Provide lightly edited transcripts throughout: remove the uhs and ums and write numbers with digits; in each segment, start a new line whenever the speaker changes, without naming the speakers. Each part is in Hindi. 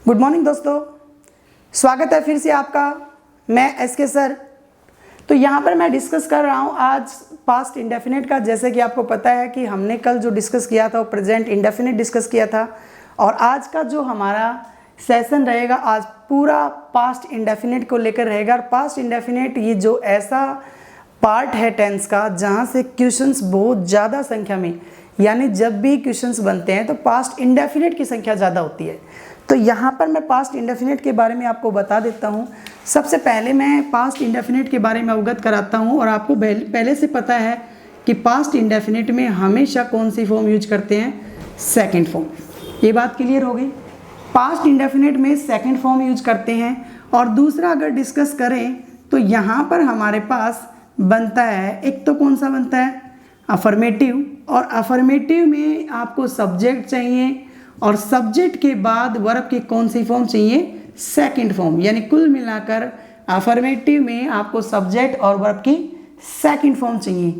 गुड मॉर्निंग दोस्तों, स्वागत है फिर से आपका। मैं एसके सर। तो यहाँ पर मैं डिस्कस कर रहा हूँ आज पास्ट इंडेफिनिट का। जैसे कि आपको पता है कि हमने कल जो डिस्कस किया था वो प्रेजेंट इंडेफिनिट डिस्कस किया था, और आज का जो हमारा सेशन रहेगा आज पूरा पास्ट इंडेफिनिट को लेकर रहेगा। और पास्ट इंडेफिनिट ये जो ऐसा पार्ट है टेंस का जहाँ से क्वेश्चंस बहुत ज़्यादा संख्या में, यानी जब भी क्वेश्चंस बनते हैं तो पास्ट इंडेफिनिट की संख्या ज़्यादा होती है। तो यहाँ पर मैं पास्ट इंडेफिनिट के बारे में आपको बता देता हूँ। सबसे पहले मैं पास्ट इंडेफिनिट के बारे में अवगत कराता हूँ। और आपको पहले से पता है कि पास्ट इंडेफिनिट में हमेशा कौन सी फॉर्म यूज करते हैं? Second form. ये बात क्लियर हो गई। पास्ट इंडेफिनिट में सेकंड फॉर्म यूज करते हैं। और दूसरा अगर डिस्कस करें तो यहाँ पर हमारे पास बनता है, एक तो कौन सा बनता है? अफर्मेटिव। और अफर्मेटिव में आपको सब्जेक्ट चाहिए, और सब्जेक्ट के बाद वर्ब की कौन सी फॉर्म चाहिए? Second form. यानी कुल मिलाकर अफर्मेटिव में आपको सब्जेक्ट और वर्ब की सेकंड फॉर्म चाहिए।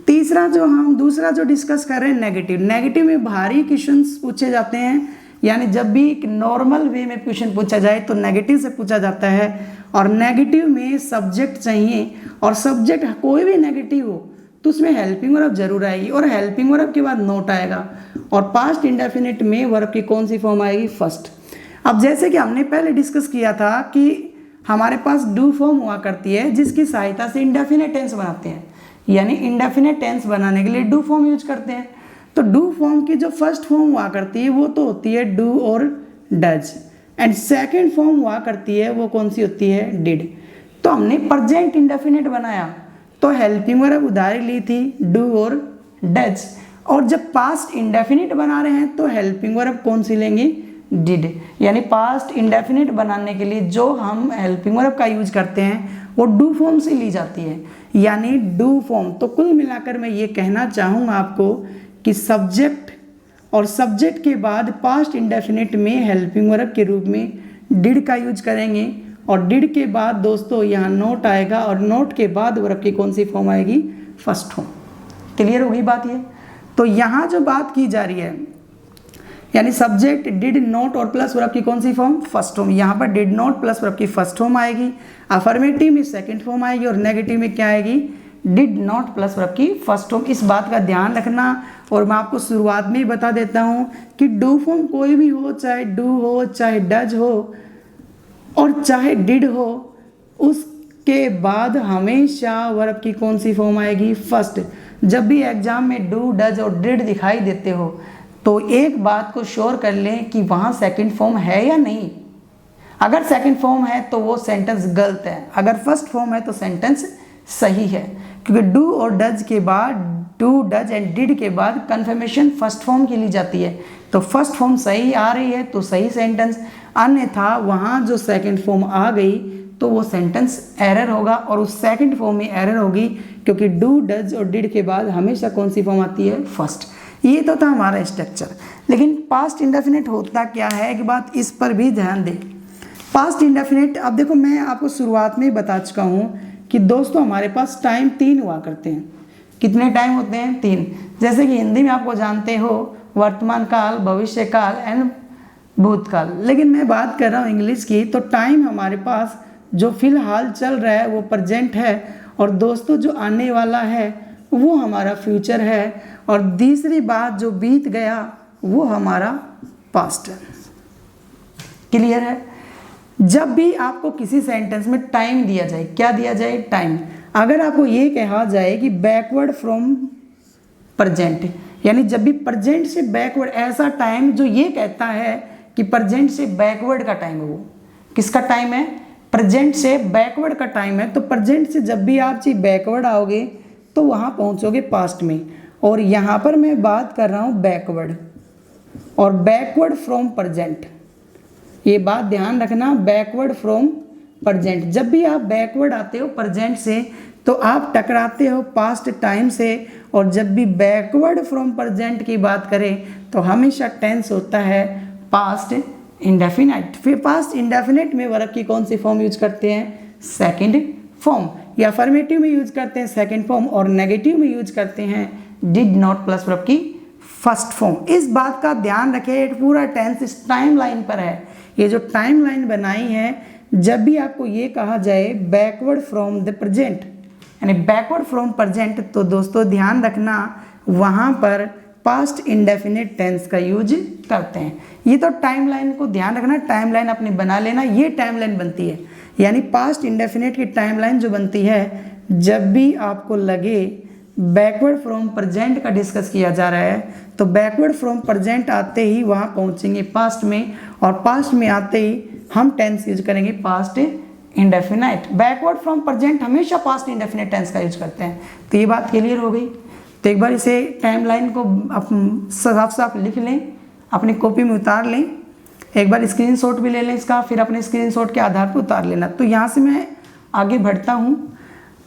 तीसरा जो हम दूसरा जो डिस्कस कर रहे हैं नेगेटिव। नेगेटिव में भारी क्वेश्चंस पूछे जाते हैं, यानी जब भी एक नॉर्मल वे में क्वेश्चन पूछा जाए तो नेगेटिव से पूछा जाता है। और नेगेटिव में सब्जेक्ट चाहिए, और सब्जेक्ट कोई भी नेगेटिव हो तो उसमें हेल्पिंग वर्ब जरूर आएगी, और हेल्पिंग वर्ब के बाद नोट आएगा। और पास्ट इंडेफिनिट में वर्ब की कौन सी फॉर्म आएगी? फर्स्ट। अब जैसे कि हमने पहले डिस्कस किया था कि हमारे पास डू फॉर्म हुआ करती है जिसकी सहायता से इंडेफिनिट टेंस बनाते हैं, यानी इंडेफिनिट टेंस बनाने के लिए डू फॉर्म यूज करते हैं। तो डू फॉर्म की जो फर्स्ट फॉर्म हुआ करती है वो तो होती है डू और डज, एंड सेकेंड फॉर्म हुआ करती है वो कौन सी होती है? डिड। तो हमने प्रेजेंट इंडेफिनिट बनाया तो हेल्पिंग वर्ब उधारी ली थी डू और डज। और जब पास्ट इंडेफिनिट बना रहे हैं तो हेल्पिंग वर्ब कौन सी लेंगे? डिड। यानी पास्ट इंडेफिनिट बनाने के लिए जो हम हेल्पिंग वर्ब का यूज करते हैं वो डू फॉर्म से ली जाती है, यानी डू फॉर्म। तो कुल मिलाकर मैं ये कहना चाहूँगा आपको कि सब्जेक्ट और सब्जेक्ट के बाद पास्ट इंडेफिनिट में हेल्पिंग वर्ब के रूप में डिड का यूज करेंगे। और डिड के बाद दोस्तों यहाँ नोट आएगा, और नोट के बाद वर्ब की कौन सी फॉर्म आएगी? First form. क्लियर हो गई बात ये? तो यहाँ जो बात की जा रही है, यानी सब्जेक्ट डिड नोट और प्लस वर्ब की कौन सी फॉर्म? First form. यहाँ पर डिड नोट प्लस वर्ब की फर्स्ट फॉर्म आएगी, अफर्मेटिव में सेकंड फॉर्म आएगी, और नेगेटिव में क्या आएगी? डिड नॉट प्लस वर्ब की फर्स्ट फॉर्म। इस बात का ध्यान रखना। और मैं आपको शुरुआत में ही बता देता हूँ कि डू फॉर्म कोई भी हो, चाहे डू हो, चाहे डज हो, और चाहे डिड हो, उसके बाद हमेशा वर्ब की कौन सी फॉर्म आएगी? फर्स्ट। जब भी एग्जाम में डू, डज और डिड दिखाई देते हो तो एक बात को श्योर कर लें कि वहाँ सेकंड फॉर्म है या नहीं। अगर सेकंड फॉर्म है तो वो सेंटेंस गलत है, अगर फर्स्ट फॉर्म है तो सेंटेंस सही है। क्योंकि डू और डज के बाद, डू, डज एंड डिड के बाद कंफर्मेशन फर्स्ट फॉर्म की ली जाती है। तो फर्स्ट फॉर्म सही आ रही है तो सही सेंटेंस, अन्यथा वहाँ जो सेकंड फॉर्म आ गई तो वो सेंटेंस एरर होगा, और उस सेकंड फॉर्म में एरर होगी क्योंकि डू, डज और डिड के बाद हमेशा कौन सी फॉर्म आती है? फर्स्ट। ये तो था हमारा स्ट्रक्चर। लेकिन पास्ट इंडेफिनिट होता क्या है कि बात इस पर भी ध्यान दें। पास्ट इंडेफिनिट, अब देखो मैं आपको शुरुआत में ही बता चुका हूँ कि दोस्तों हमारे पास टाइम 3 हुआ करते हैं। कितने टाइम होते हैं? 3। जैसे कि हिंदी में आपको जानते हो वर्तमान काल, भविष्य काल एंड भूतकाल। लेकिन मैं बात कर रहा हूँ इंग्लिश की, तो टाइम हमारे पास जो फिलहाल चल रहा है वो प्रेजेंट है, और दोस्तों जो आने वाला है वो हमारा फ्यूचर है, और तीसरी बात जो बीत गया वो हमारा पास्ट है। क्लियर है? जब भी आपको किसी सेंटेंस में टाइम दिया जाए, क्या दिया जाए? टाइम। अगर आपको ये कहा जाए कि बैकवर्ड फ्रॉम प्रेजेंट, यानी जब भी प्रेजेंट से बैकवर्ड, ऐसा टाइम जो ये कहता है कि प्रेजेंट से बैकवर्ड का टाइम है, वो किसका टाइम है? प्रेजेंट से बैकवर्ड का टाइम है। तो प्रेजेंट से जब भी आप चीज बैकवर्ड आओगे तो वहाँ पहुँचोगे पास्ट में। और यहाँ पर मैं बात कर रहा हूँ बैकवर्ड और बैकवर्ड फ्रॉम प्रेजेंट। ये बात ध्यान रखना, बैकवर्ड फ्रॉम प्रेजेंट। जब भी आप बैकवर्ड आते हो प्रेजेंट से तो आप टकराते हो पास्ट टाइम से, और जब भी बैकवर्ड फ्रॉम प्रेजेंट की बात करें तो हमेशा टेंस होता है पास्ट इंडेफिनिट। फिर पास्ट इंडेफिनिट में वर्ब की कौन सी फॉर्म यूज करते हैं? Second form. या अफर्मेटिव में यूज करते हैं सेकंड फॉर्म, और नेगेटिव में यूज करते हैं डिड नॉट प्लस वर्ब की फर्स्ट फॉर्म। इस बात का ध्यान रखें, पूरा टेंस इस टाइम लाइन पर है, ये जो टाइमलाइन बनाई है, जब भी आपको ये कहा जाए बैकवर्ड फ्रॉम द प्रेजेंट यानी बैकवर्ड फ्रॉम प्रेजेंट, तो दोस्तों ध्यान रखना वहाँ पर पास्ट इंडेफिनिट टेंस का यूज करते हैं। ये तो टाइमलाइन को ध्यान रखना, टाइमलाइन अपनी बना लेना, ये टाइमलाइन बनती है। यानी पास्ट इंडेफिनिट की टाइमलाइन जो बनती है, जब भी आपको लगे बैकवर्ड फ्रॉम प्रेजेंट का डिस्कस किया जा रहा है, तो बैकवर्ड फ्रॉम प्रेजेंट आते ही वहाँ पहुँचेंगे पास्ट में, और पास्ट में आते ही हम टेंस यूज करेंगे past indefinite. Backward from present हमेशा पास्ट इंडेफिनिट टेंस का यूज करते हैं। तो ये बात क्लियर हो गई। तो एक बार इसे टाइमलाइन को साफ साफ लिख लें, अपनी कॉपी में उतार लें, एक बार स्क्रीनशॉट भी ले लें इसका, फिर अपने स्क्रीनशॉट के आधार पर उतार लेना। तो यहाँ से मैं आगे बढ़ता हूँ।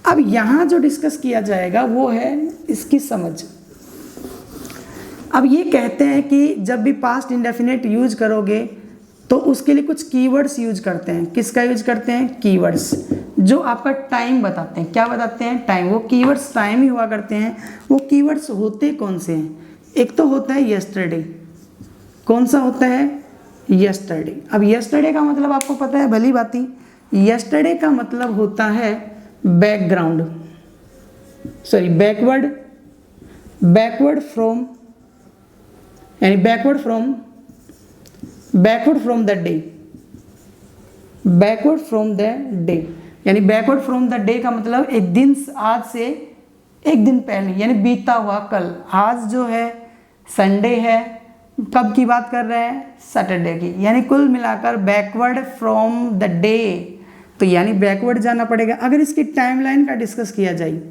अब यहाँ जो डिस्कस किया जाएगा वो है इसकी समझ। अब ये कहते हैं कि जब भी पास्ट इंडेफिनिट यूज करोगे तो उसके लिए कुछ कीवर्ड्स यूज करते हैं। किसका यूज करते हैं? कीवर्ड्स, जो आपका टाइम बताते हैं। क्या बताते हैं? टाइम। वो कीवर्ड्स टाइम ही हुआ करते हैं। वो कीवर्ड्स होते कौन से हैं? एक तो होता है यस्टरडे। कौन सा होता है? यस्टरडे। अब यस्टरडे का मतलब आपको पता है भली बाती, यस्टरडे का मतलब होता है बैकग्राउंड, सॉरी बैकवर्ड फ्रॉम, यानी backward from the day, backward from the day, यानी बैकवर्ड फ्रॉम द डे का मतलब एक दिन, आज से एक दिन पहले, यानी बीता हुआ कल। आज जो है संडे है, कब की बात कर रहे हैं? सैटरडे की। यानी कुल मिलाकर बैकवर्ड फ्रॉम द डे, तो यानी बैकवर्ड जाना पड़ेगा। अगर इसकी टाइमलाइन का डिस्कस किया जाए,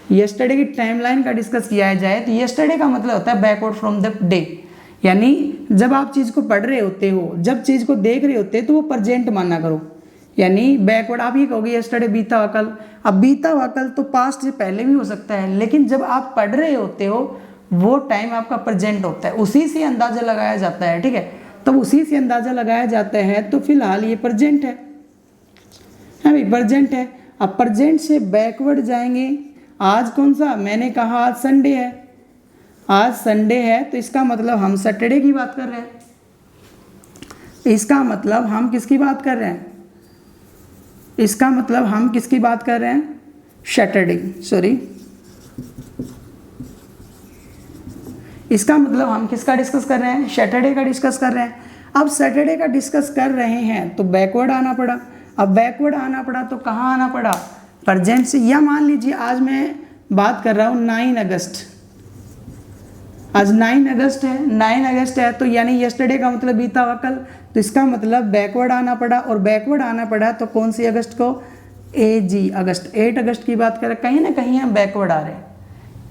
यस्टरडे की टाइमलाइन का डिस्कस किया जाए, तो यस्टरडे का मतलब होता है बैकवर्ड फ्रॉम द डे। यानी जब आप चीज़ को पढ़ रहे होते हो, जब चीज़ को देख रहे होते तो वो प्रेजेंट माना करो। यानी बैकवर्ड आप ये कहोगे यस्टरडे बीता हुआ कल। अब बीता हुआ कल तो पास्ट से पहले भी हो सकता है, लेकिन जब आप पढ़ रहे होते हो वो टाइम आपका प्रेजेंट होता है, उसी से अंदाज़ा लगाया जाता है। ठीक है, तो उसी से अंदाज़ा लगाया जाता है। तो फिलहाल ये प्रेजेंट है, भाई प्रेजेंट है। अब प्रेजेंट से बैकवर्ड जाएंगे। आज कौन सा? मैंने कहा आज संडे है। आज संडे है तो इसका मतलब हम सैटरडे की बात कर रहे हैं। इसका मतलब हम किसकी बात कर रहे हैं? इसका मतलब हम किसकी बात कर रहे हैं? Saturday, sorry. इसका मतलब हम किसका डिस्कस कर रहे हैं? सैटरडे का डिस्कस कर रहे हैं। अब सैटरडे का डिस्कस कर रहे हैं तो बैकवर्ड आना पड़ा। अब बैकवर्ड आना पड़ा तो कहाँ आना पड़ा? प्रेजेंट से। या मान लीजिए आज मैं बात कर रहा हूँ 9 अगस्त, आज 9 अगस्त है, 9 अगस्त है, तो यानी यस्टरडे का मतलब बीता हुआ कल, तो इसका मतलब बैकवर्ड आना पड़ा। और बैकवर्ड आना पड़ा तो कौन सी अगस्त को? अगस्त, 8 अगस्त की बात करें। कहीं ना कहीं हम बैकवर्ड आ रहे हैं,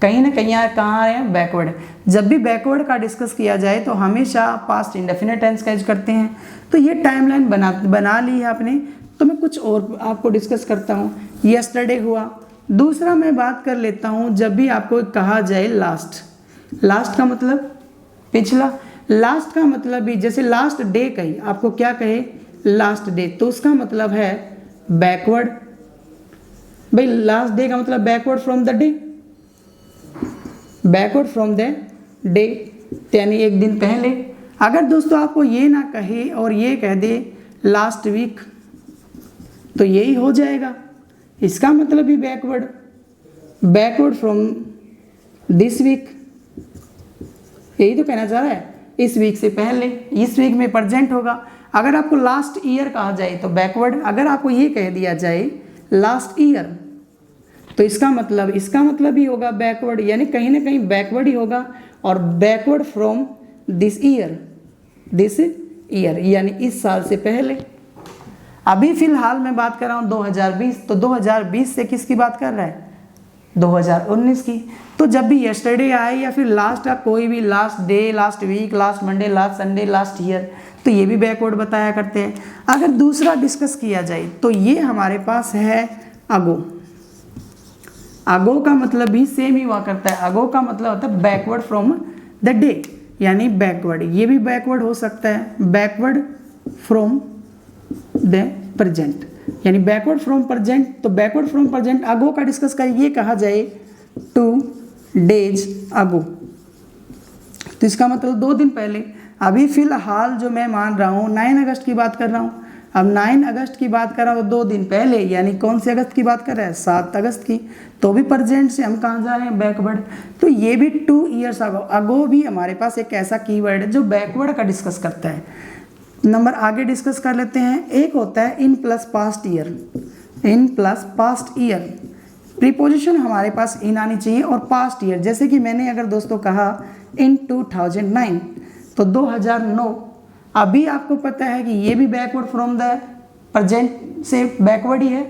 कहीं ना कहीं कहाँ आ रहे हैं? बैकवर्ड। जब भी बैकवर्ड का डिस्कस किया जाए तो हमेशा पास्ट इंडेफिनिट टेंस का यूज करते हैं। तो ये टाइमलाइन बना ली है आपने। तो मैं कुछ और आपको डिस्कस करता हूँ। यस्टरडे हुआ। दूसरा मैं बात कर लेता हूँ, जब भी आपको कहा जाए लास्ट। लास्ट का मतलब पिछला। लास्ट का मतलब भी जैसे लास्ट डे कही, आपको क्या कहे? लास्ट डे, तो उसका मतलब है बैकवर्ड। भाई लास्ट डे का मतलब backward from the day, backward from the day, यानी एक दिन पहले। अगर दोस्तों आपको ये ना कहे और ये कह दे लास्ट वीक, तो यही हो जाएगा। इसका मतलब भी backward, backward from this week, यही तो कहना चाह रहा है। इस वीक से पहले, इस वीक में प्रेजेंट होगा। अगर आपको लास्ट ईयर कहा जाए तो बैकवर्ड। अगर आपको ये कह दिया जाए लास्ट ईयर, तो इसका मतलब भी होगा बैकवर्ड, यानी कहीं ना कहीं बैकवर्ड ही होगा। और बैकवर्ड फ्रॉम दिस ईयर, यानी इस साल से पहले। अभी फिलहाल मैं बात कर रहा हूँ 2020, तो 2020 से किसकी बात कर रहा है? 2019 की। तो जब भी यस्टरडे आए या फिर लास्ट का कोई भी, last day, last week, last Monday, last Sunday, last year, तो ये भी बैकवर्ड बताया करते हैं। अगर दूसरा डिस्कस किया जाए तो ये हमारे पास है अगो। अगो का मतलब भी सेम ही हुआ करता है। अगो का मतलब होता है बैकवर्ड फ्रॉम द डे, यानी बैकवर्ड। ये भी बैकवर्ड हो सकता है, बैकवर्ड फ्रॉम द प्रेजेंट, यानी बैकवर्ड फ्रॉम प्रेजेंट। तो बैकवर्ड फ्रॉम प्रेजेंट अगो का डिस्कस करिए, कहा जाए 2 days अगो, तो इसका मतलब 2 दिन पहले। अभी फ़िलहाल जो मैं मान रहा हूँ 9 अगस्त की बात कर रहा हूँ। अब 9 अगस्त की बात कर रहा हूँ तो 2 दिन पहले, यानी कौन से अगस्त की बात कर रहे हैं, 7 अगस्त की। तो भी प्रेजेंट से हम कहाँ जा रहे हैं, बैकवर्ड। तो ये भी 2 ईयर्स अगो, अगो भी हमारे पास एक ऐसा कीवर्ड है जो बैकवर्ड का डिस्कस करता है। नंबर आगे डिस्कस कर लेते हैं। एक होता है in plus past year, in plus past year. Preposition हमारे पास इन आनी चाहिए और पास्ट ईयर, जैसे कि मैंने अगर दोस्तों कहा इन 2009 तो 2009, अभी आपको पता है कि ये भी बैकवर्ड फ्रॉम द प्रेजेंट से बैकवर्ड ही है।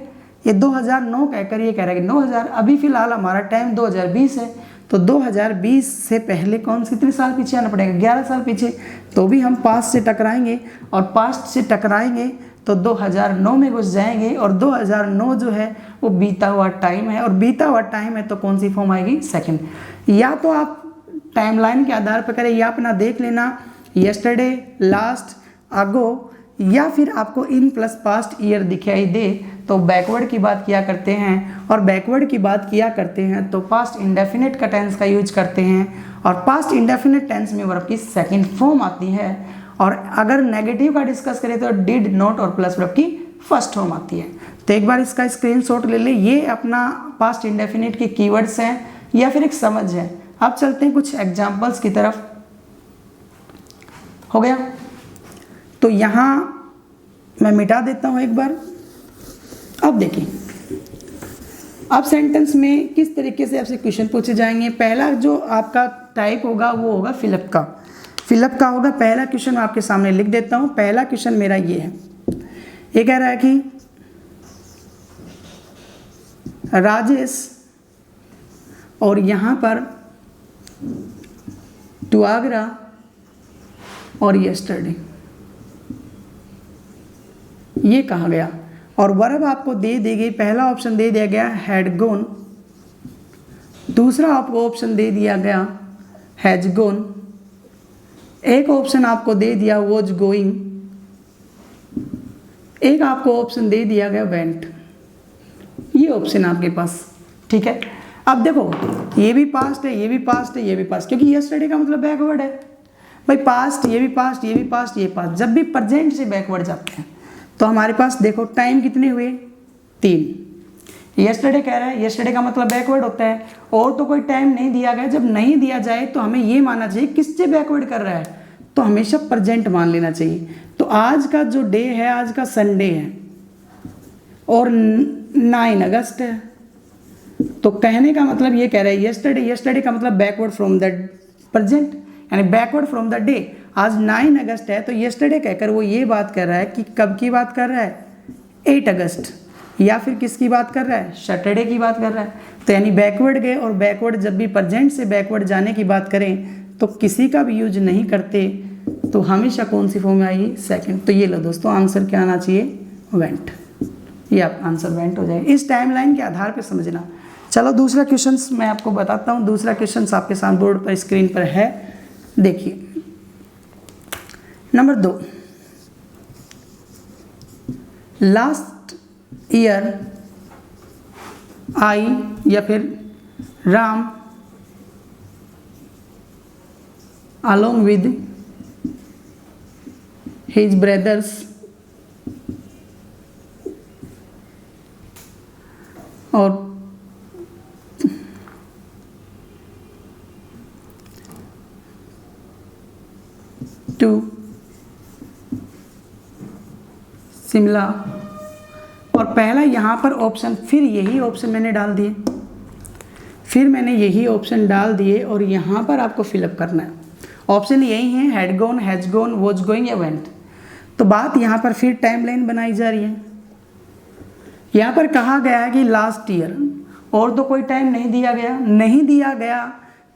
ये 2009 कहकर ये कह रहा है कि 9000, अभी फिलहाल हमारा टाइम 2020 है, तो 2020 से पहले कौन से कितने साल पीछे आना पड़ेगा, 11 साल पीछे। तो भी हम पास्ट से टकराएंगे और पास्ट से टकराएंगे तो 2009 में घुस जाएंगे, और 2009 जो है वो बीता हुआ टाइम है, और बीता हुआ टाइम है तो कौन सी फॉर्म आएगी, सेकंड। या तो आप टाइमलाइन के आधार पर करें या अपना देख लेना यस्टरडे, लास्ट, अगो, या फिर आपको इन प्लस पास्ट ईयर दिखाई दे तो बैकवर्ड की बात किया करते हैं, और बैकवर्ड की बात किया करते हैं तो पास्ट इंडेफिनिट का टेंस का यूज करते हैं, और पास्ट इंडेफिनिट टेंस में वर्ब की सेकंड फॉर्म आती है, और अगर नेगेटिव का डिस्कस करें तो डिड, नॉट और प्लस वर्ब की फर्स्ट फॉर्म आती है। तो एक बार इसका स्क्रीनशॉट ले ले, ये अपना पास्ट इंडेफिनिट के कीवर्ड्स हैं या फिर एक समझ है। अब चलते हैं कुछ एग्जाम्पल्स की तरफ। हो गया, तो यहाँ मैं मिटा देता हूँ एक बार। अब देखिए, अब सेंटेंस में किस तरीके से आपसे क्वेश्चन पूछे जाएंगे। पहला जो आपका टाइप होगा वो होगा फिलअप का, फिलअप का होगा। पहला क्वेश्चन मैं आपके सामने लिख देता हूँ। पहला क्वेश्चन मेरा ये है, ये कह रहा है कि राजेश, और यहाँ पर टू आगरा और यस्टरडे ये कहा गया, और वर्ब आपको दे दी गई। पहला ऑप्शन दे दिया गया हैड गोन, दूसरा आपको ऑप्शन दे दिया गया हैज गोन, एक ऑप्शन आपको दे दिया वॉज गोइंग, एक आपको ऑप्शन दे दिया गया वेंट। ये ऑप्शन आपके पास, ठीक है। अब देखो, ये भी पास्ट है, ये भी पास्ट है, ये भी पास्ट, क्योंकि यस्टरडे का मतलब बैकवर्ड है भाई। पास्ट, ये भी पास्ट, ये भी पास्ट, ये पास्ट। जब भी प्रेजेंट से बैकवर्ड जाते हैं तो हमारे पास देखो टाइम कितने हुए, 3। यस्टरडे कह रहा है, यस्टरडे का मतलब बैकवर्ड होता है, और तो कोई टाइम नहीं दिया गया। जब नहीं दिया जाए तो हमें ये मानना चाहिए किससे बैकवर्ड कर रहा है, तो हमेशा प्रेजेंट मान लेना चाहिए। तो आज का जो डे है, आज का संडे है और 9 अगस्त है, तो कहने का मतलब ये कह रहा है यस्टरडे, यस्टरडे का मतलब बैकवर्ड फ्रॉम द प्रेजेंट, यानी बैकवर्ड फ्रॉम द डे। आज 9 अगस्त है तो यस्टरडे कहकर वो ये बात कर रहा है कि कब की बात कर रहा है, 8 अगस्त, या फिर किसकी बात कर रहा है, सैटरडे की बात कर रहा है। तो यानी बैकवर्ड गए, और बैकवर्ड जब भी प्रेजेंट से बैकवर्ड जाने की बात करें तो किसी का भी यूज नहीं करते, तो हमेशा कौन सी फॉर्म में आएगी, सेकंड। तो ये लो दोस्तों, आंसर क्या आना चाहिए, वेंट। ये आप आंसर वेंट हो जाएगा। इस टाइमलाइन के आधार पर समझना। चलो दूसरा क्वेश्चन मैं आपको बताता हूँ। दूसरा क्वेश्चन आपके सामने बोर्ड पर, स्क्रीन पर है, देखिए। नंबर 2, लास्ट ईयर आई, या फिर Ram along with his brothers और टू शिमला, और पहला यहाँ पर ऑप्शन, फिर यही ऑप्शन मैंने डाल दिए, फिर मैंने यही ऑप्शन डाल दिए, और यहाँ पर आपको फिलअप करना है। ऑप्शन यही है, had gone, has gone, was going या वेंट। तो बात यहाँ पर फिर टाइमलाइन बनाई जा रही है। यहाँ पर कहा गया है कि लास्ट ईयर, और तो कोई टाइम नहीं दिया गया, नहीं दिया गया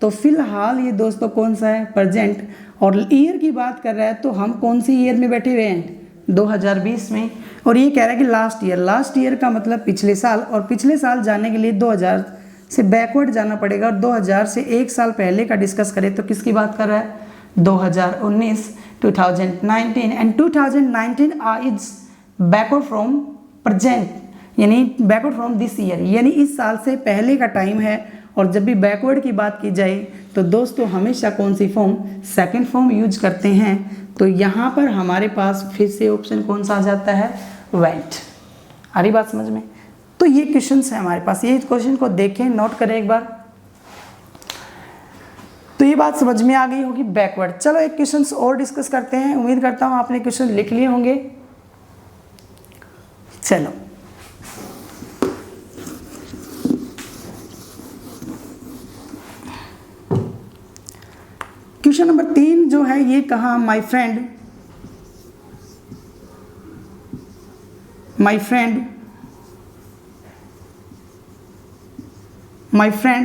तो फिलहाल ये दोस्तों कौन सा है, प्रेजेंट, और ईयर की बात कर रहा है तो हम कौन सी ईयर में बैठे हुए हैं, 2020 में। और ये कह रहा है कि लास्ट ईयर, लास्ट ईयर का मतलब पिछले साल, और पिछले साल जाने के लिए 2000 से बैकवर्ड जाना पड़ेगा, और 2000 से एक साल पहले का डिस्कस करें तो किसकी बात कर रहा है, 2019, 2019, and 2019 is backward from present, यानी बैकवर्ड फ्रॉम दिस ईयर, यानी इस साल से पहले का टाइम है, और जब भी बैकवर्ड की बात की जाए तो दोस्तों हमेशा कौन सी फॉर्म, सेकंड फॉर्म यूज करते हैं। तो यहाँ पर हमारे पास फिर से ऑप्शन कौन सा आ जाता है, वेंट। आ रही बात समझ में। तो ये क्वेश्चन है हमारे पास, ये क्वेश्चन को देखें, नोट करें एक बार। तो ये बात समझ में आ गई होगी बैकवर्ड। चलो एक क्वेश्चन और डिस्कस करते हैं। उम्मीद करता हूँ आपने क्वेश्चन लिख लिए होंगे। चलो क्वेश्चन नंबर 3 जो है ये कहा, my friend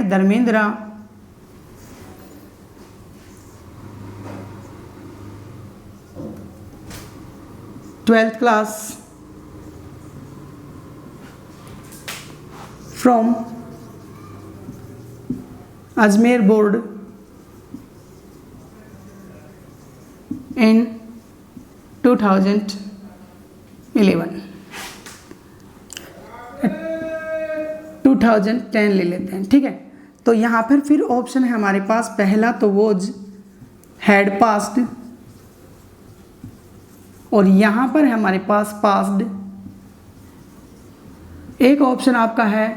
Dharmendra twelfth class from Ajmer board in 2011। 2010 ले लेते हैं, ठीक है। तो यहाँ पर फिर ऑप्शन है हमारे पास, पहला तो वोज, हैड पास्ड, और यहाँ पर है हमारे पास पास्ड। एक ऑप्शन आपका है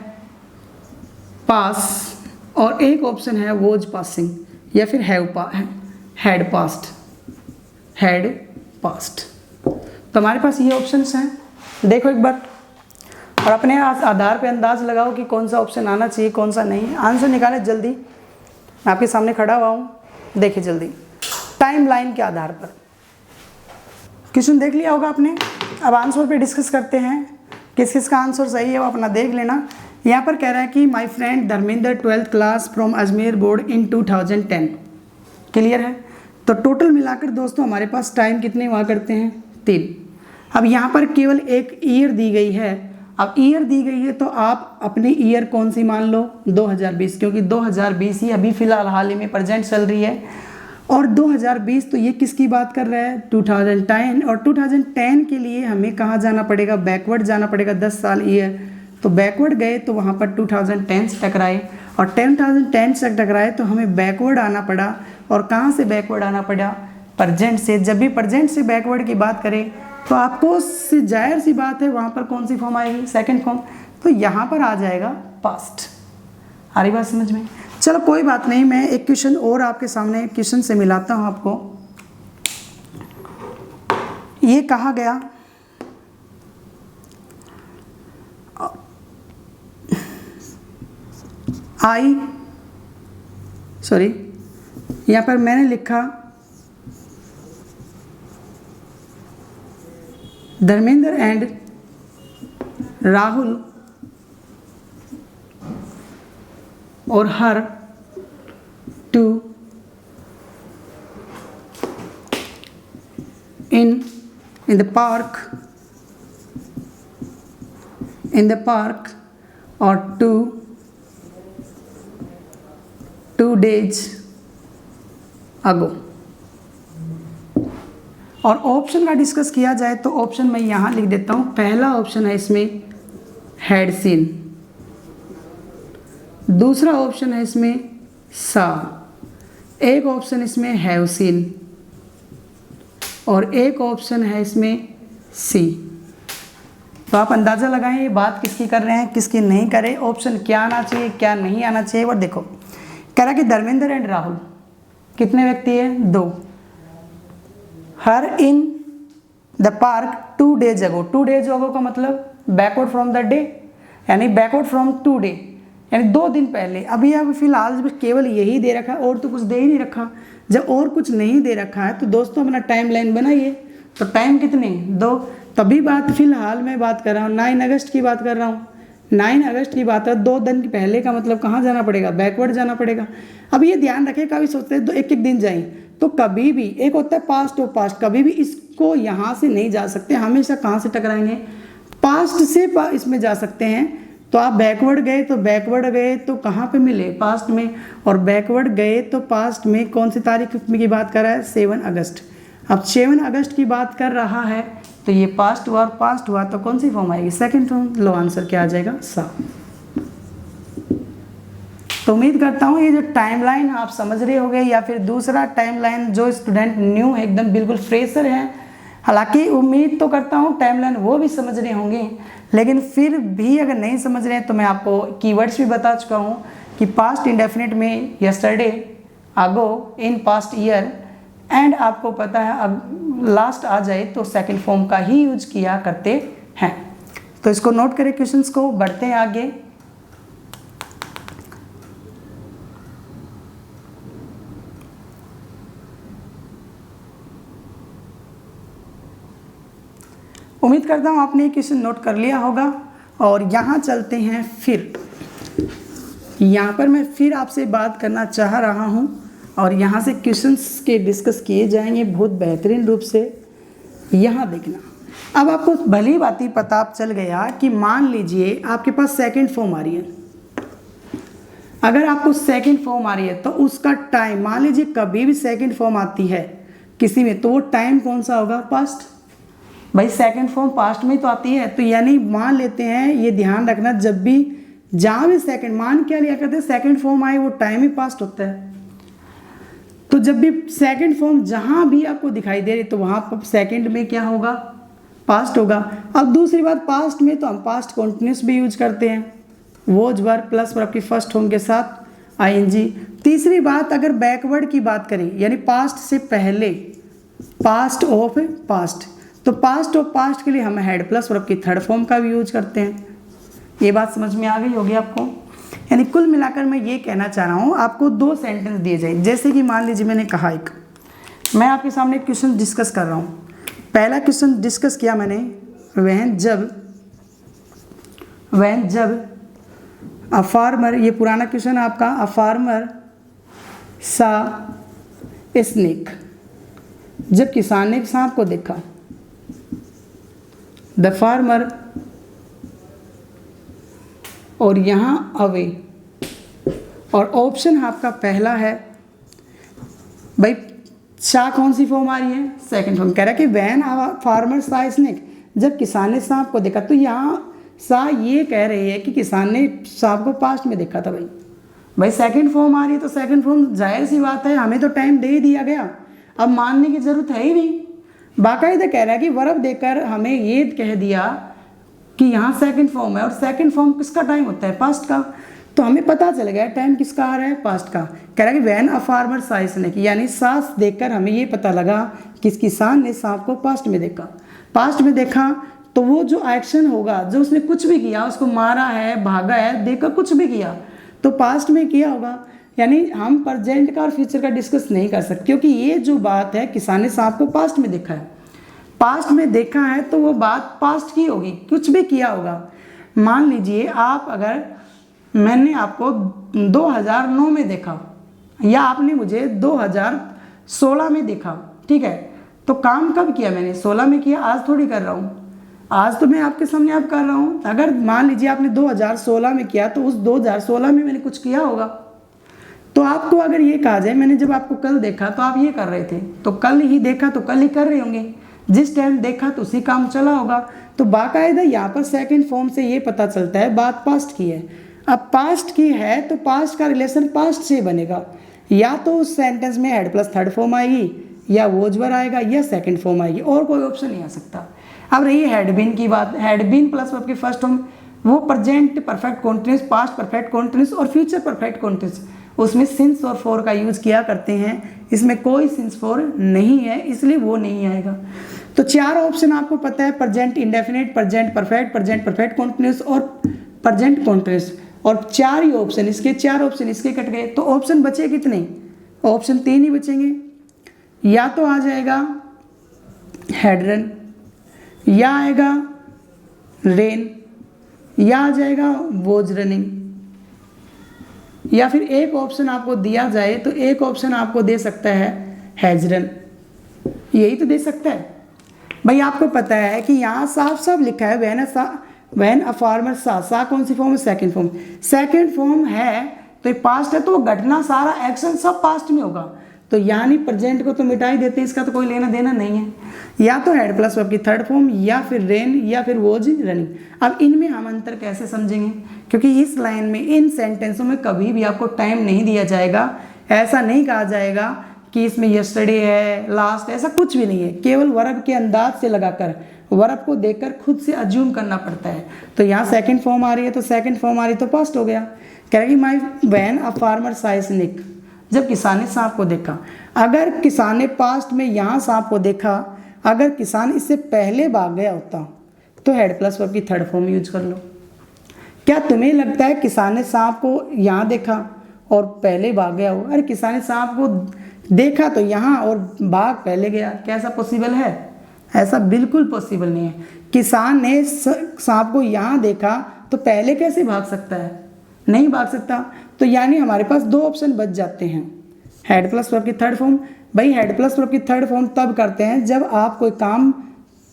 पास और एक ऑप्शन है वोज पासिंग या फिर हैड पास्ट। तो हमारे पास ये ऑप्शंस हैं, देखो एक बार और अपने आधार पे अंदाज लगाओ कि कौन सा ऑप्शन आना चाहिए कौन सा नहीं। आंसर निकालें जल्दी, मैं आपके सामने खड़ा हुआ हूँ, देखिए जल्दी टाइमलाइन के आधार पर। क्वेश्चन देख लिया होगा आपने, अब आंसर पे डिस्कस करते हैं, किस किस का आंसर सही है वो अपना देख लेना। यहाँ पर कह रहा है कि my friend Dharmendra 12th class from Ajmer board in 2010। Clear है। तो टोटल मिलाकर दोस्तों हमारे पास टाइम कितने हुआ करते हैं, 3। अब यहाँ पर केवल एक ईयर दी गई है। अब ईयर दी गई है तो आप अपनी ईयर कौन सी मान लो, 2020, क्योंकि 2020 ही अभी फिलहाल हाल ही में प्रेजेंट चल रही है। और 2020 तो ये किसकी बात कर रहा है, 2010। और 2010 के लिए हमें कहाँ जाना पड़ेगा, बैकवर्ड जाना पड़ेगा, 10 साल ईयर। तो बैकवर्ड गए तो वहाँ पर 2010 से टकराए और 2010 से टकराए तो हमें बैकवर्ड आना पड़ा। और कहाँ से बैकवर्ड आना पड़ा, प्रेजेंट से। जब भी प्रेजेंट से बैकवर्ड की बात करें तो आपको जाहिर सी बात है वहाँ पर कौन सी फॉर्म आएगी, सेकंड फॉर्म। तो यहाँ पर आ जाएगा पास्ट। आ रही बात समझ में। चलो कोई बात नहीं, मैं एक क्वेश्चन और आपके सामने क्वेश्चन से मिलाता हूँ आपको। ये कहा गया यहाँ पर मैंने लिखा धर्मेंद्र एंड राहुल और her to in the park or 2 days ago। और ऑप्शन का डिस्कस किया जाए तो ऑप्शन मैं यहाँ लिख देता हूँ। पहला ऑप्शन है इसमें हैड सीन, दूसरा ऑप्शन है इसमें सा, एक ऑप्शन इसमें हैव सीन और एक ऑप्शन है इसमें सी। तो आप अंदाज़ा लगाएं ये बात किसकी कर रहे हैं किसकी नहीं करे, ऑप्शन क्या आना चाहिए क्या नहीं आना चाहिए। और देखो कह रहा कि धर्मेंद्र एंड राहुल कितने व्यक्ति हैं, 2। हर in the park 2 days ago। 2 days ago का मतलब बैकवर्ड फ्रॉम द डे, यानी बैकवर्ड फ्रॉम 2 day, यानी 2 दिन पहले। अभी अब फिलहाल केवल यही दे रखा है और तो कुछ दे ही नहीं रखा। जब और कुछ नहीं दे रखा है तो दोस्तों अपना टाइम लाइन बनाइए। तो टाइम कितने, 2। तभी बात फिलहाल मैं बात कर रहा हूँ 9 अगस्त की बात कर रहा हूँ। 9 अगस्त की बात है, 2 दिन पहले का मतलब कहाँ जाना पड़ेगा, बैकवर्ड जाना पड़ेगा। अब ये ध्यान रखें, कभी सोचते हैं 1-1 दिन जाएं तो कभी भी एक होता है पास्ट और पास्ट, कभी भी इसको यहाँ से नहीं जा सकते, हमेशा कहाँ से टकराएंगे, पास्ट से इसमें जा सकते हैं। तो आप बैकवर्ड गए तो कहाँ पे मिले, पास्ट में। और बैकवर्ड गए तो पास्ट में कौन सी तारीख की बात कर रहा है, 7 अगस्त। अब 7 अगस्त की बात कर रहा है तो ये पास्ट हुआ, और पास्ट हुआ तो कौन सी फॉर्म आएगी, सेकंड फॉर्म। लो आंसर क्या आ जाएगा, सा। तो उम्मीद करता हूँ ये जो टाइमलाइन आप समझ रहे होंगे, या फिर दूसरा टाइमलाइन जो स्टूडेंट न्यू एकदम बिल्कुल फ्रेशर हैं, हालांकि उम्मीद तो करता हूँ टाइमलाइन वो भी समझ रहे होंगे, लेकिन फिर भी अगर नहीं समझ रहे हैं तो मैं आपको कीवर्ड्स भी बता चुका हूँ कि पास्ट इंडेफिनिट में yesterday, ago, in past year and आपको पता है अब लास्ट आ जाए तो सेकंड फॉर्म का ही यूज किया करते हैं। तो इसको नोट करें क्वेश्चंस को, बढ़ते हैं आगे। उम्मीद करता हूँ आपने क्वेश्चन नोट कर लिया होगा और यहाँ चलते हैं। फिर यहाँ पर मैं फिर आपसे बात करना चाह रहा हूँ और यहाँ से क्वेश्चंस के डिस्कस किए जाएंगे बहुत बेहतरीन रूप से। यहाँ देखना, अब आपको भली बाती पता चल गया कि मान लीजिए आपके पास सेकंड फॉर्म आ रही है। अगर आपको सेकंड फॉर्म आ रही है तो उसका टाइम, मान लीजिए कभी भी सेकंड फॉर्म आती है किसी में, तो वो टाइम कौन सा होगा? पास्ट। भाई सेकंड फॉर्म पास्ट में तो आती है, तो यानी मान लेते हैं, ये ध्यान रखना, जब भी जहाँ भी सेकंड, मान क्या लिया करते हैं, सेकंड फॉर्म आए वो टाइम ही पास्ट होता है। तो जब भी सेकंड फॉर्म जहाँ भी आपको दिखाई दे रही तो वहाँ पर सेकंड में क्या होगा? पास्ट होगा। अब दूसरी बात, पास्ट में तो हम पास्ट कॉन्टिन्यूस भी यूज करते हैं, वोज वर्ब प्लस वर्ब की फर्स्ट फॉर्म के साथ आईएनजी। तीसरी बात, अगर बैकवर्ड की बात करें यानी पास्ट से पहले, पास्ट ऑफ पास्ट, तो पास्ट ऑफ पास्ट के लिए हम हेड प्लस वर्ब की थर्ड फॉर्म का भी यूज करते हैं। ये बात समझ में आ गई होगी आपको। यानी कुल मिलाकर मैं ये कहना चाह रहा हूँ, आपको दो सेंटेंस दिए जाए, जैसे कि मान लीजिए मैंने कहा एक, मैं आपके सामने क्वेश्चन डिस्कस कर रहा हूँ। पहला क्वेश्चन डिस्कस किया मैंने, वह जब अ फार्मर, ये पुराना क्वेश्चन आपका, अ फार्मर सा स्नेक, जब किसान ने एक सांप को देखा। द फार्मर, और यहाँ अवे, और ऑप्शन आपका पहला है। भाई सा कौन सी फॉर्म आ रही है? Second form. कह रहा है कि व्हेन फार्मर सा स्नेक, जब किसान ने सांप को देखा। तो यहाँ सा ये कह रही है कि किसान ने सांप को पास्ट में देखा था। भाई सेकंड फॉर्म आ रही है तो सेकंड फॉर्म, जाहिर सी बात है हमें तो टाइम दे ही दिया गया, अब मानने की जरूरत है ही नहीं। बाकायदा कह रहा है कि वर्ब देकर हमें ये कह दिया कि यहाँ सेकंड फॉर्म है, और सेकंड फॉर्म किसका टाइम होता है? पास्ट का। तो हमें पता चल गया टाइम किसका आ रहा है? पास्ट का। कह रहा है कि व्हेन अ फार्मर सा स्नेक, यानी सांस देखकर हमें ये पता लगा कि किसान ने सांप को पास्ट में देखा। पास्ट में देखा तो वो जो एक्शन होगा, जो उसने कुछ भी किया, उसको मारा है, भागा है, देखकर कुछ भी किया, तो पास्ट में किया होगा। यानी हम प्रेजेंट का और फ्यूचर का डिस्कस नहीं कर सकते, क्योंकि ये जो बात है, किसान ने सांप को पास्ट में देखा है, पास्ट में देखा है, तो वो बात पास्ट की होगी, कुछ भी किया होगा। मान लीजिए आप, अगर मैंने आपको 2009 में देखा या आपने मुझे 2016 में देखा, ठीक है, तो काम कब किया मैंने? 16 में किया, आज थोड़ी कर रहा हूँ। आज तो मैं आपके सामने आप कर रहा हूँ। अगर मान लीजिए आपने 2016 में किया तो उस 2016 में मैंने कुछ किया होगा। तो आपको अगर ये कहा जाए मैंने जब आपको कल देखा तो आप ये कर रहे थे, तो कल ही देखा तो कल ही कर रहे होंगे, जिस टाइम देखा तो उसी काम चला होगा। तो बाकायदा यहाँ पर सेकंड फॉर्म से ये पता चलता है बात पास्ट की है। अब पास्ट की है तो पास्ट का रिलेशन पास्ट से बनेगा, या तो उस सेंटेंस में हेड प्लस थर्ड फॉर्म आएगी, या वोज वर्ब आएगा, या सेकंड फॉर्म आएगी, और कोई ऑप्शन नहीं आ सकता। अब रही हेड बीन की बात, हेड बीन प्लस वर्ब की फर्स्ट फॉर्म, वो present perfect continuous, past perfect continuous और फ्यूचर परफेक्ट कॉन्टिन्यूस, उसमें सिंस और फॉर का यूज किया करते हैं। इसमें कोई सिंस फॉर नहीं है, इसलिए वो नहीं आएगा। तो चार ऑप्शन आपको पता है, present indefinite, present perfect continuous और प्रेजेंट कॉन्टिन्यूस, और चार ही ऑप्शन इसके, चार ऑप्शन इसके कट गए। तो ऑप्शन बचे कितने? ऑप्शन 3 ही बचेंगे। या तो आ जाएगा हेड रन, या आएगा रेन, या आ जाएगा वॉज रनिंग, या फिर एक ऑप्शन आपको दिया जाए तो एक ऑप्शन आपको दे सकता है हैज रन, यही तो दे सकता है। भाई आपको पता है कि यहाँ साफ साफ लिखा है व्हेन अ फार्मर सा कौन सी फॉर्म है? Second form. सेकंड फॉर्म है तो पास्ट है, तो घटना सारा एक्शन सब पास्ट में होगा। तो यानी प्रेजेंट को तो मिटा ही देते हैं, इसका तो कोई लेना देना नहीं है। या तो हैड प्लस वर्ब की थर्ड फॉर्म, या फिर रेन, या फिर वॉज रनिंग। अब इनमें हम अंतर कैसे समझेंगे, क्योंकि इस लाइन में, इन सेंटेंसों में कभी भी आपको टाइम नहीं दिया जाएगा। ऐसा नहीं कहा जाएगा कि इसमें यस्टरडे है, लास्ट, ऐसा कुछ भी नहीं है। केवल वर्ब के अंदाज से लगाकर, वर्ब को देखकर खुद से अज्यूम करना पड़ता है। तो यहाँ सेकंड फॉर्म आ रही है, तो सेकंड फॉर्म आ रही तो पास्ट हो गया। कह रहा कि माई व्हेन अ फार्मर साइ स्नेक, जब किसान ने सांप को देखा। अगर किसान ने पास्ट में यहाँ सांप को देखा, अगर किसान इससे पहले भाग गया होता तो हेड प्लस वर्ब की थर्ड फॉर्म यूज कर लो। क्या तुम्हें लगता है किसान ने सांप को यहाँ देखा और पहले भाग गया हो? अरे किसान ने सांप को देखा तो यहाँ और भाग पहले गया, क्या ऐसा पॉसिबल है? ऐसा बिल्कुल पॉसिबल नहीं है। किसान ने सांप को यहाँ देखा तो पहले कैसे भाग सकता है? नहीं भाग सकता। तो यानी हमारे पास दो ऑप्शन बच जाते हैं। हेड प्लस वर्ब की थर्ड फॉर्म, भाई हेड प्लस वर्ब की थर्ड फॉर्म तब करते हैं जब आप कोई काम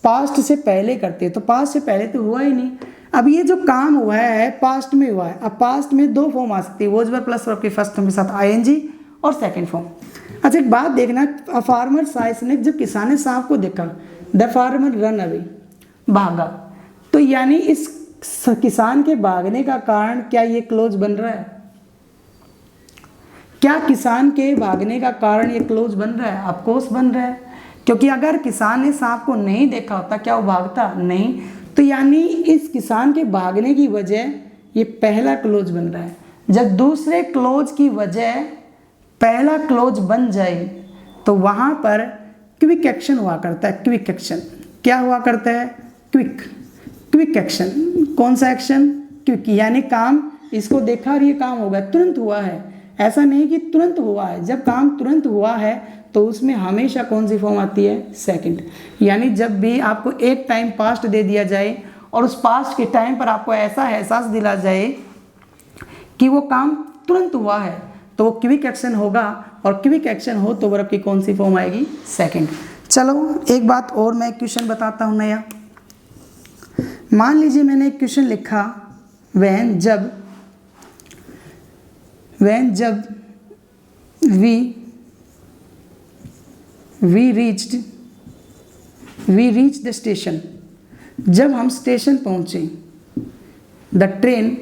पास्ट से पहले करते हैं। तो पास्ट से पहले तो हुआ ही नहीं। अब ये जो काम हुआ है पास्ट में हुआ है। अब पास्ट में दो फॉर्म आ सकती है, वॉज वर्ब प्लस वर्ब की फर्स्ट फॉर्म के साथ आईएनजी और सेकंड फॉर्म। अच्छा एक बात देखना, फार्मर साइ स्नेक, जब किसान ने सांप को देखा, द फार्मर रन अवे, भागा। तो यानी इस किसान के भागने का कारण क्या ये क्लोज बन रहा है? क्या किसान के भागने का कारण ये क्लोज बन रहा है? ऑफ कोर्स बन रहा है, क्योंकि अगर किसान ने सांप को नहीं देखा होता क्या वो भागता? नहीं। तो यानी इस किसान के भागने की वजह ये पहला क्लोज बन रहा है। जब दूसरे क्लोज की वजह पहला क्लोज बन जाए तो वहां पर क्विक एक्शन हुआ करता है। क्विक एक्शन क्या हुआ करता है? Quick action. कौन सा एक्शन? क्विक, यानी काम इसको देखा और ये काम हो गया, तुरंत हुआ है। ऐसा नहीं कि तुरंत हुआ है। जब काम तुरंत हुआ है तो उसमें हमेशा कौन सी फॉर्म आती है? सेकंड। यानी जब भी आपको एक टाइम पास्ट दे दिया जाए और उस पास्ट के टाइम पर आपको ऐसा एहसास दिला जाए कि वो काम तुरंत हुआ है तो वो क्विक एक्शन होगा, और क्विक एक्शन हो तो वर्ब की कौन सी फॉर्म आएगी? सेकंड। चलो एक बात और, मैं एक क्वेश्चन बताता हूँ नया। मान लीजिए मैंने एक क्वेश्चन लिखा, व्हेन जब वी रीच द स्टेशन, जब हम स्टेशन पहुंचे, द ट्रेन,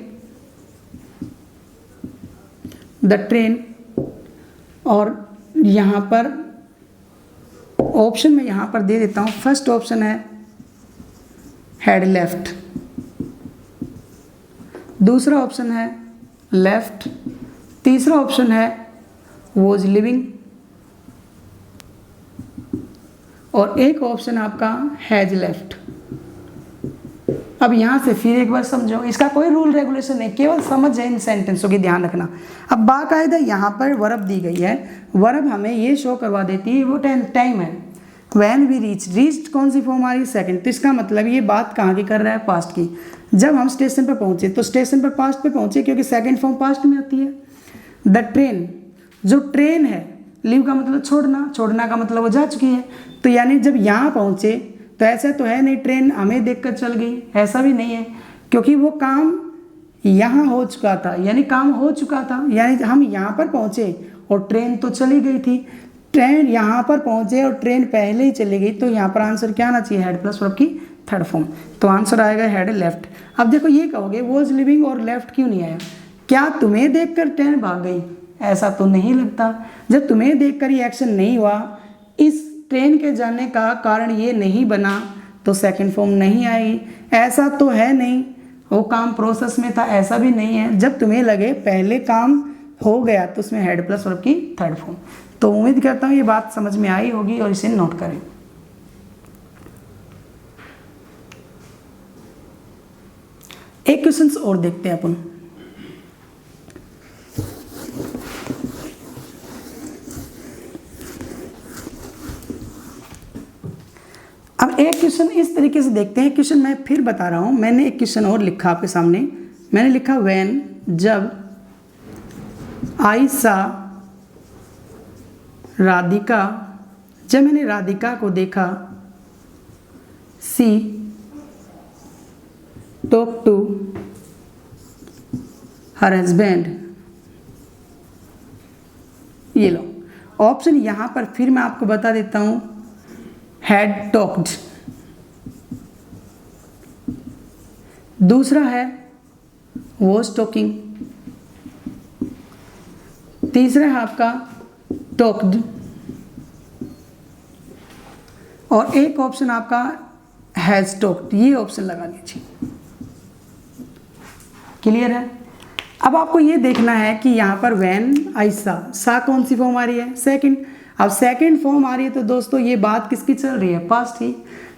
और यहाँ पर ऑप्शन में यहाँ पर दे देता हूँ। फर्स्ट ऑप्शन है हैड लेफ्ट, दूसरा ऑप्शन है लेफ्ट, तीसरा ऑप्शन है वॉज लिविंग, और एक ऑप्शन आपका हैज लेफ्ट। अब यहाँ से फिर एक बार समझो, इसका कोई रूल रेगुलेशन नहीं, केवल समझ है इन सेंटेंसों की, ध्यान रखना। अब बाकायदा यहाँ पर वर्ब दी गई है, वर्ब हमें ये शो करवा देती है वो टाइम है। व्हेन वी रीच्ड कौन सी फॉर्म आ रही है? सेकंड। तो इसका मतलब ये बात कहाँ की कर रहा है? पास्ट की। जब हम स्टेशन पर पहुँचे, तो स्टेशन पर पास्ट पे पहुँचे क्योंकि सेकंड फॉर्म पास्ट में आती है। द ट्रेन, जो ट्रेन है, लीव का मतलब छोड़ना, छोड़ना का मतलब वो जा चुकी है। तो यानी जब यहाँ पहुँचे तो ऐसा तो है नहीं ट्रेन हमें देखकर चल गई, ऐसा भी नहीं है, क्योंकि वो काम यहाँ हो चुका था, यानी काम हो चुका था। यानी हम यहाँ पर पहुँचे और ट्रेन तो चली गई थी। ट्रेन यहाँ पर पहुँचे और ट्रेन पहले ही चली गई, तो यहाँ पर आंसर क्या आना चाहिए? हेड प्लस वर्ब की थर्ड फॉर्म। तो आंसर आएगा हेड लेफ्ट। अब देखो ये कहोगे वॉज लिविंग और लेफ्ट क्यों नहीं आया? क्या तुम्हें देखकर ट्रेन भाग गई? ऐसा तो नहीं लगता। जब तुम्हें देखकर ये एक्शन नहीं हुआ, इस ट्रेन के जाने का कारण ये नहीं बना, तो सेकंड फॉर्म नहीं आई। ऐसा तो है नहीं वो काम प्रोसेस में था, ऐसा भी नहीं है। जब तुम्हें लगे पहले काम हो गया तो उसमें हेड प्लस वर्ब की थर्ड फॉर्म। तो उम्मीद करता हूँ ये बात समझ में आई होगी और इसे नोट करें। एक क्वेश्चन और देखते हैं अपन। अब एक क्वेश्चन इस तरीके से देखते हैं। क्वेश्चन मैं फिर बता रहा हूँ, मैंने एक क्वेश्चन और लिखा आपके सामने। मैंने लिखा व्हेन, जब आई सा राधिका, जब मैंने राधिका को देखा, सी टॉक टू हर हस्बैंड। ये लो, ऑप्शन यहाँ पर फिर मैं आपको बता देता हूँ, हैड टॉक्ड। दूसरा है वॉज टॉकिंग। तीसरा है आपका टॉक्ड। और एक ऑप्शन आपका हैज टॉक्ड। ये ऑप्शन लगा लीजिए। क्लियर है? अब आपको ये देखना है कि यहाँ पर व्हेन आई सा कौन सी फॉर्म आ रही है? सेकंड। अब सेकंड फॉर्म आ रही है तो दोस्तों ये बात किसकी चल रही है? पास्ट ही।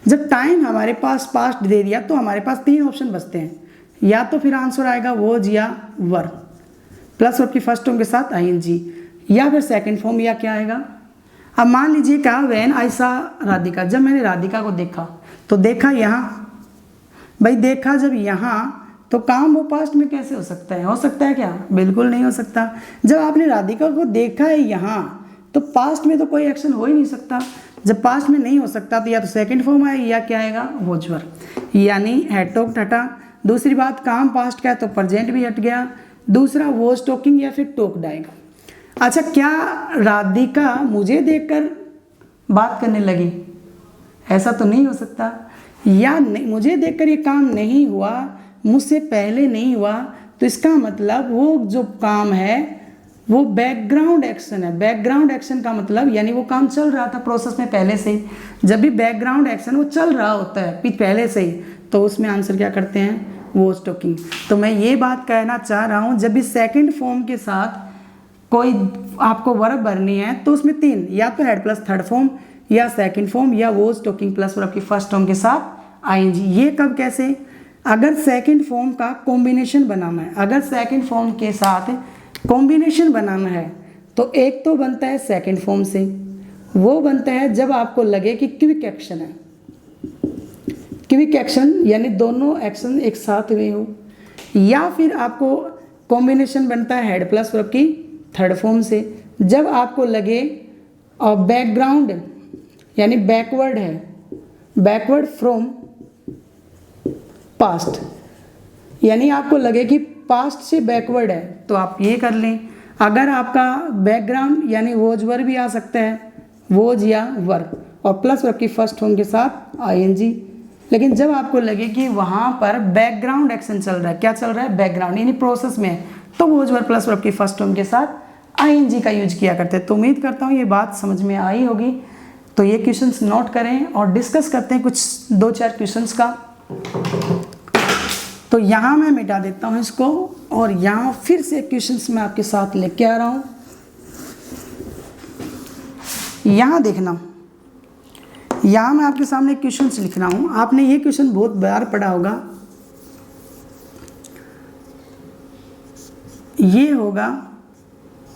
जब टाइम हमारे पास पास्ट दे दिया तो हमारे पास तीन ऑप्शन बचते हैं, या तो फिर आंसर आएगा वॉज या वर प्लस वर्ब की फर्स्ट फॉर्म के साथ आईएनजी, या फिर सेकंड फॉर्म, या क्या आएगा? अब मान लीजिए क्या, व्हेन आई सा राधिका, जब मैंने राधिका को देखा तो देखा यहाँ, भाई देखा जब यहाँ तो काम वो पास्ट में कैसे हो सकता है? हो सकता है क्या? बिल्कुल नहीं हो सकता। जब आपने राधिका को देखा है यहाँ तो पास्ट में तो कोई एक्शन हो ही नहीं सकता। जब पास्ट में नहीं हो सकता तो या तो सेकंड फॉर्म आएगा या क्या आएगा? वॉज वर, यानी हैड टॉक्ड हटा। दूसरी बात, काम पास्ट का है तो प्रेजेंट भी हट गया। दूसरा वॉज टॉकिंग या फिर टॉक्ड आएगा। अच्छा, क्या राधिका मुझे देखकर बात करने लगी? ऐसा तो नहीं हो सकता। या मुझे देखकर ये काम नहीं हुआ, मुझसे पहले नहीं हुआ, तो इसका मतलब वो जो काम है वो बैकग्राउंड एक्शन है। बैकग्राउंड एक्शन का मतलब यानी वो काम चल रहा था प्रोसेस में पहले से ही। जब भी बैकग्राउंड एक्शन वो चल रहा होता है पहले से ही, तो उसमें आंसर क्या करते हैं? Was talking. तो मैं ये बात कहना चाह रहा हूँ, जब भी सेकंड फॉर्म के साथ कोई आपको वर्ब भरनी है तो उसमें तीन, या तो हेड प्लस थर्ड फॉर्म, या सेकंड फॉर्म, या वॉज टॉकिंग प्लस वर्ब की फर्स्ट फॉर्म के साथ आईएनजी। ये कब कैसे? अगर सेकंड फॉर्म का कॉम्बिनेशन बनाना है, अगर सेकंड फॉर्म के साथ कॉम्बिनेशन बनाना है तो एक तो बनता है सेकंड फॉर्म से, वो बनता है जब आपको लगे कि क्विक एक्शन है। क्विक एक्शन यानी दोनों एक्शन एक साथ हुए हो, या फिर आपको कॉम्बिनेशन बनता है हेड प्लस वर्ब की थर्ड फॉर्म से, जब आपको लगे और बैकग्राउंड यानी बैकवर्ड है, बैकवर्ड फ्रॉम पास्ट, यानी आपको लगे कि पास्ट से बैकवर्ड है तो आप ये कर लें। अगर आपका बैकग्राउंड यानी वॉज वर भी आ सकता है, वॉज या वर, और प्लस वर्ब की फर्स्ट फॉर्म के साथ आईएनजी। लेकिन जब आपको लगे कि वहाँ पर बैकग्राउंड एक्शन चल रहा है, क्या चल रहा है? बैकग्राउंड यानी प्रोसेस में, तो वॉज वर प्लस वर्ब की फर्स्ट फॉर्म के साथ आईएनजी का यूज किया करते हैं। तो उम्मीद करता हूँ ये बात समझ में आई होगी। तो ये क्वेश्चंस नोट करें और डिस्कस करते हैं कुछ 2-4 क्वेश्चंस का। तो यहाँ मैं मिटा देता हूँ इसको, और यहाँ फिर से क्वेश्चंस मैं आपके साथ लेके आ रहा हूँ। यहाँ देखना, यहाँ मैं आपके सामने क्वेश्चंस लिख रहा हूँ। आपने ये क्वेश्चन बहुत बार पढ़ा होगा। ये होगा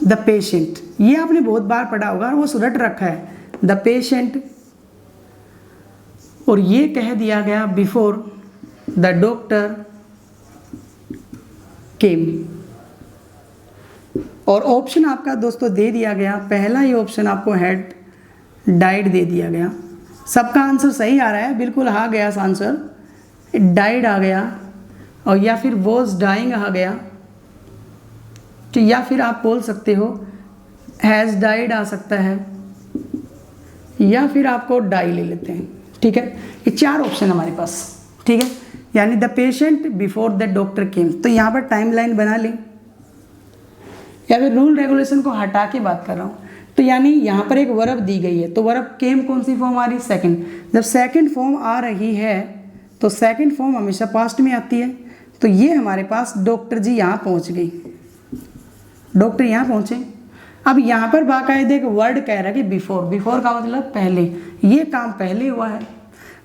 द पेशेंट, ये आपने बहुत बार पढ़ा होगा और वो सुरट रखा है द पेशेंट, और ये कह दिया गया बिफोर द डॉक्टर केम, और ऑप्शन आपका दोस्तों दे दिया गया, पहला ही ऑप्शन आपको हैड डाइड दे दिया गया। सबका आंसर सही आ रहा है, बिल्कुल आ गया आंसर, डाइड आ गया, और या फिर वॉज डाइंग आ गया, तो या फिर आप बोल सकते हो हैज़ डाइड आ सकता है, या फिर आपको डाई ले लेते हैं। ठीक है, ये 4 ऑप्शन हमारे पास। ठीक है, यानी the patient before the doctor केम। तो यहाँ पर टाइमलाइन बना लें, या फिर रूल रेगुलेशन को हटा के बात कर रहा हूँ। तो यानी यहाँ पर एक वर्ब दी गई है, तो वर्ब केम कौन सी फॉर्म आ रही है? सेकंड। जब सेकंड फॉर्म आ रही है तो सेकंड फॉर्म हमेशा पास्ट में आती है। तो ये हमारे पास डॉक्टर जी यहाँ पहुँच गई, डॉक्टर यहाँ पहुँचे। अब यहाँ पर बाकायदे एक वर्ड कह रहा है कि बिफोर, बिफोर का मतलब पहले, ये काम पहले हुआ है।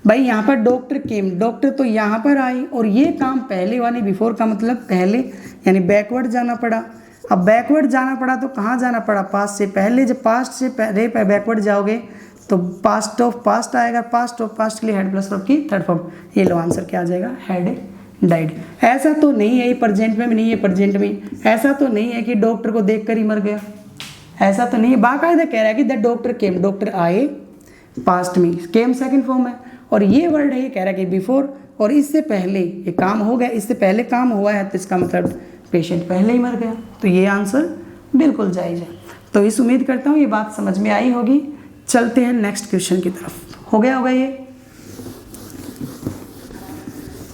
भाई यहाँ पर डॉक्टर केम, डॉक्टर तो यहाँ पर आई और ये काम पहले हुआ, नहीं बिफोर का मतलब पहले, यानी बैकवर्ड जाना पड़ा। अब बैकवर्ड जाना पड़ा तो कहाँ जाना पड़ा? पास्ट से पहले। जब पास्ट से पहले बैकवर्ड जाओगे तो पास्ट ऑफ पास्ट आएगा, पास्ट ऑफ पास्ट के लिए हेड प्लस वर्ब की थर्ड फॉर्म। ये लो आंसर क्या आ जाएगा? Had died. ऐसा तो नहीं है, ये प्रेजेंट में भी नहीं है, प्रेजेंट में ऐसा तो नहीं है कि डॉक्टर को देखकर ही मर गया, ऐसा तो नहीं है। बाकायदा कह रहा है कि द डॉक्टर केम, डॉक्टर आए, पास्ट में, केम सेकंड फॉर्म है, और ये वर्ड है ये कह रहा है कि बिफोर, और इससे पहले ये काम हो गया, इससे पहले काम हुआ है, तो इसका मतलब पेशेंट पहले ही मर गया। तो ये आंसर बिल्कुल जायज़ है। तो इस उम्मीद करता हूँ ये बात समझ में आई होगी। चलते हैं नेक्स्ट क्वेश्चन की तरफ। हो गया होगा ये।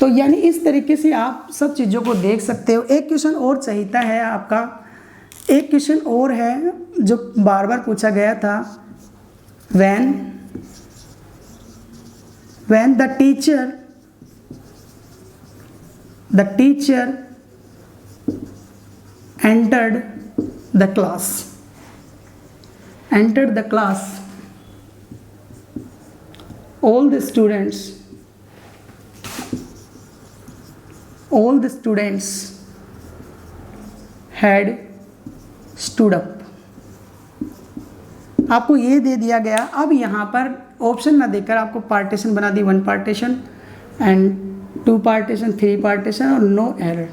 तो यानी इस तरीके से आप सब चीज़ों को देख सकते हो। एक क्वेश्चन और चाहिए है आपका, एक क्वेश्चन और है जो बार बार पूछा गया था। when the teacher entered the class, all the students had stood up। आपको ये दे दिया गया। अब यहाँ पर ऑप्शन ना देकर आपको पार्टीशन बना दी, 1 पार्टीशन एंड 2 पार्टीशन, 3 पार्टीशन और नो एरर।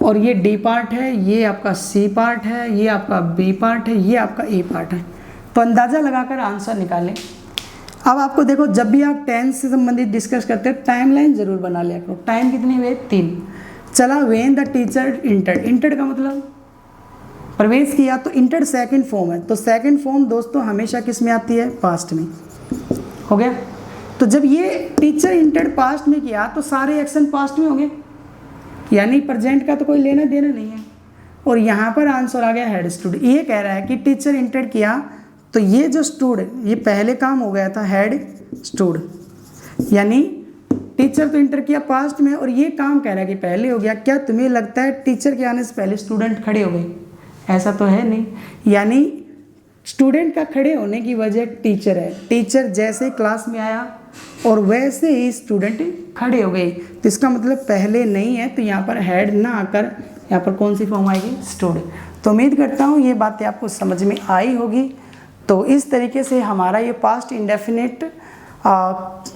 और ये डी पार्ट है, ये आपका सी पार्ट है, ये आपका बी पार्ट है, ये आपका ए पार्ट है। तो अंदाज़ा लगाकर आंसर निकालें। अब आपको देखो, जब भी आप टेंस से संबंधित डिस्कस करते हो टाइमलाइन ज़रूर बना लिया करो। टाइम कितने हुए? 3। चला व्हेन द टीचर इंटर्ड का मतलब प्रवेश किया, तो इंटर्ड सेकंड फॉर्म है। तो सेकंड फॉर्म दोस्तों हमेशा किस में आती है? पास्ट में। हो गया। तो जब ये टीचर इंटर्ड पास्ट में किया तो सारे एक्शन पास्ट में होंगे, यानी प्रेजेंट का तो कोई लेना देना नहीं है। और यहाँ पर आंसर आ गया हैड स्टूड। ये कह रहा है कि टीचर इंटर्ड किया तो ये जो स्टूड ये पहले काम हो गया था, हैड स्टूड, यानी टीचर तो इंटर किया पास्ट में और ये काम कह रहा है कि पहले हो गया। क्या तुम्हें लगता है टीचर के आने से पहले स्टूडेंट खड़े हो गए? ऐसा तो है नहीं, यानी स्टूडेंट का खड़े होने की वजह टीचर है। टीचर जैसे क्लास में आया और वैसे ही स्टूडेंट खड़े हो गए, तो इसका मतलब पहले नहीं है। तो यहाँ पर हैड ना आकर यहाँ पर कौन सी फॉर्म आएगी? स्टूड। तो उम्मीद करता हूँ ये बातें आपको समझ में आई होगी। तो इस तरीके से हमारा ये पास्ट इंडेफिनिट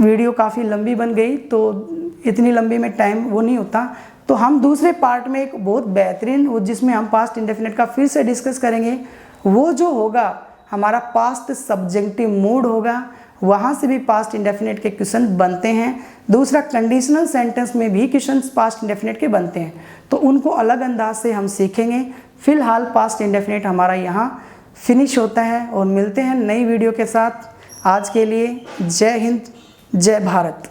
वीडियो काफ़ी लंबी बन गई, तो इतनी लंबी में टाइम वो नहीं होता। तो हम दूसरे पार्ट में एक बहुत बेहतरीन जिसमें हम पास्ट इंडेफिनिट का फिर से डिस्कस करेंगे। वो जो होगा हमारा पास्ट सब्जेक्टिव मूड होगा, वहाँ से भी पास्ट इंडेफिनिट के क्वेश्चन बनते हैं। दूसरा कंडीशनल सेंटेंस में भी क्वेश्चन पास्ट इंडेफिनिट के बनते हैं, तो उनको अलग अंदाज से हम सीखेंगे। फिलहाल पास्ट इंडेफिनिट हमारा यहाँ फिनिश होता है और मिलते हैं नई वीडियो के साथ। आज के लिए जय हिंद, जय भारत।